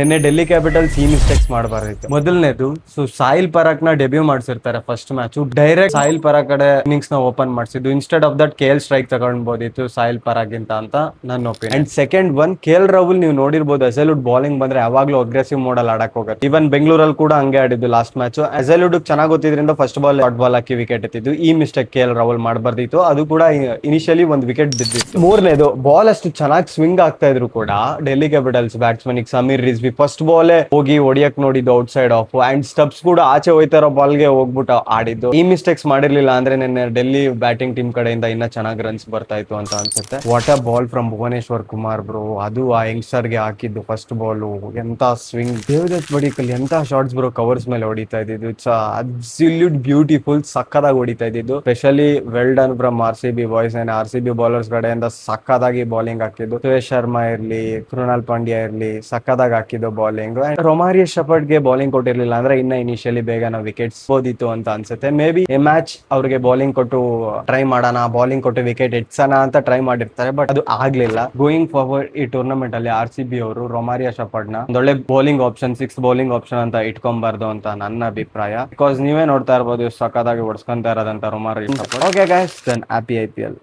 ನಿನ್ನೆ ಡೆಲ್ಲಿ ಕ್ಯಾಪಿಟಲ್ಸ್ ಈ ಮಿಸ್ಟೇಕ್ಸ್ ಮಾಡಬಾರ್ದಿತ್ತು. ಮೊದಲನೇದು, ಸೊ ಸಾಹಿಲ್ ಪರಾಗ್ ನ ಡೆಬ್ಯೂ ಮಾಡ್ಸಿರ್ತಾರೆ first match, direct Sahil Parag ಕಡೆ ಇನ್ನಿಂಗ್ಸ್ ನ ಓಪನ್ ಮಾಡಿಸಿದ್ದು. Instead of that KL strike ತಗೊಂಡ್ಬೋದಿತ್ತು ಸಾಹಿಲ್ ಪರಾಗ್ ಅಂತ ನನ್ನ opinion. And second one, KL Rahul ನೀವು ನೋಡಿರ್ಬೋದು, ಅಸೆಲ್ವುಡ್ ಬಾಲಿಂಗ್ ಬಂದ್ರೆ ಯಾವಾಗ್ಲೂ ಅಗ್ರೆಸಿವ್ ಮೋಡಲ್ ಆಡಕ್ ಹೋಗುತ್ತೆ. ಈವನ್ ಬೆಂಗಳೂರಲ್ಲಿ ಕೂಡ ಹಂಗೆ ಆಡಿದ್ದು ಲಾಸ್ಟ್ ಮ್ಯಾಚ್. ಅಸೆಲ್ವುಡ್ ಚೆನ್ನಾಗಿ ಗೊತ್ತಿದ್ರಿಂದ ಫಸ್ಟ್ ಬಾಲ್ ಶಾರ್ಟ್ ಬಾಲ್ ಹಾಕಿ ವಿಕೆಟ್ ಎತ್ತಿದ್ದು. ಈ ಮಿಸ್ಟೇಕ್ KL ರಾಹುಲ್ ಮಾಡಬಾರ್ದಿತ್ತು. ಅದು ಕೂಡ ಇನಿಷಿಯಲಿ ಒಂದು ವಿಕೆಟ್ ಬಿದ್ದಿತ್ತು. ಮೂರನೇದು, ಬಾಲ್ ಅಷ್ಟು ಚೆನ್ನಾಗಿ ಸ್ವಿಂಗ್ ಆಗ್ತಾ ಇದ್ರು ಕೂಡ Delhi capitals batsman Sameer Rizvi first ball ಹೋಗಿ ಹೊಡಿಯಕ್ ನೋಡಿದ್ದು out side of, and stubs ಕೂಡ ಆಚೆ ಹೋಯ್ತಾ ಇರೋ ಬಾಲ್ಗೆ ಹೋಗ್ಬಿಟ್ಟು ಆಡಿದ್ದು. ಈ ಮಿಸ್ಟೇಕ್ಸ್ ಮಾಡಿರ್ಲಿಲ್ಲ ಅಂದ್ರೆ ನಿನ್ನೆ ಡೆಲ್ಲಿ ಬ್ಯಾಟಿಂಗ್ ಟೀಮ್ ಕಡೆಯಿಂದ ಇನ್ನ ಚೆನ್ನಾಗಿ ರನ್ಸ್ ಬರ್ತಾ ಇತ್ತು ಅಂತ ಅನ್ಸುತ್ತೆ. What a ball from Bhuvneshwar Kumar bro. ಅದು ಆ ಯಂಗ್ಸ್ಟರ್ ಗೆ ಹಾಕಿದ್ದು ಫಸ್ಟ್ ಬಾಲ್. ಎಂತ ಸ್ವಿಂಗ್, ದೇವದತ್ ಬಡಿಕಲ್ ಎಂತ ಶಾರ್ಟ್ಸ್ ಬ್ರೋ ಕವರ್ಸ್ ಮೇಲೆ ಹೊಡಿತಾ ಇದ್ದಿದ್ದು. ಇಟ್ಸ್ ಅಬ್ಸಲ್ಯೂಟ್ ಬ್ಯೂಟಿಫುಲ್, ಸಕ್ಕದಾಗಿ ಹೊಡಿತಾ ಇದ್ದಿದ್ದು. Specially well done from RCB boys. And RCB bowlers ಕಡೆಯಿಂದ ಸಕ್ಕದಾಗಿ ಬಾಲಿಂಗ್ ಹಾಕಿದ್ದು. ಸುರೇಶ್ ಶರ್ಮಾ ಇರ್ಲಿ, ಕೃಣಾಲ್ ಪಾಂಡ್ಯ ಇರ್ಲಿ, ಸಕ್ಕದಾಗಿ ಹಾಕಿದ್ದು ಬಾಲಿಂಗ್. ರೊಮಾರಿಯೋ ಶೆಫರ್ಡ್ ಗೆ ಬಾಲಿಂಗ್ ಕೊಟ್ಟಿರ್ಲಿಲ್ಲ ಅಂದ್ರೆ ಇನ್ನ ಇನಿಷಿಯಲಿ ಬೇಗ ನಾವು ವಿಕೆಟ್ಸ್ ಬೋದಿತ್ತು ಅಂತ ಅನ್ಸುತ್ತೆ. ಮೇ ಬಿ ಈ ಮ್ಯಾಚ್ ಅವ್ರಿಗೆ ಬಾಲಿಂಗ್ ಕೊಟ್ಟು ಟ್ರೈ ಮಾಡೋಣ, ಬಾಲಿಂಗ್ ಕೊಟ್ಟು ವಿಕೆಟ್ ಎಟ್ಸೋಣ ಅಂತ ಟ್ರೈ ಮಾಡಿರ್ತಾರೆ, ಬಟ್ ಅದು ಆಗ್ಲಿಲ್ಲ. ಗೋಯಿಂಗ್ ಫಾರ್ವರ್ಡ್ ಈ ಟೂರ್ನಮೆಂಟ್ ಅಲ್ಲಿ RCB ಅವರು ರೊಮಾರಿಯೋ ಶೆಫರ್ಡ್ ನ ಒಂದೊಳ್ಳೆ bowling option, 6th bowling option ಅಂತ ಇಟ್ಕೊಂಬಾರ್ದು ಅಂತ ನನ್ನ ಅಭಿಪ್ರಾಯ. ಬಿಕಾಸ್ ನೀವೇ ನೋಡ್ತಾ ಇರ್ಬೋದು ಸಕ್ಕದಾಗಿ ಹೊಡ್ಸ್ಕೊಂತಾ ಇರೋದಂತ Romario Shepherd. Okay guys, then happy IPL.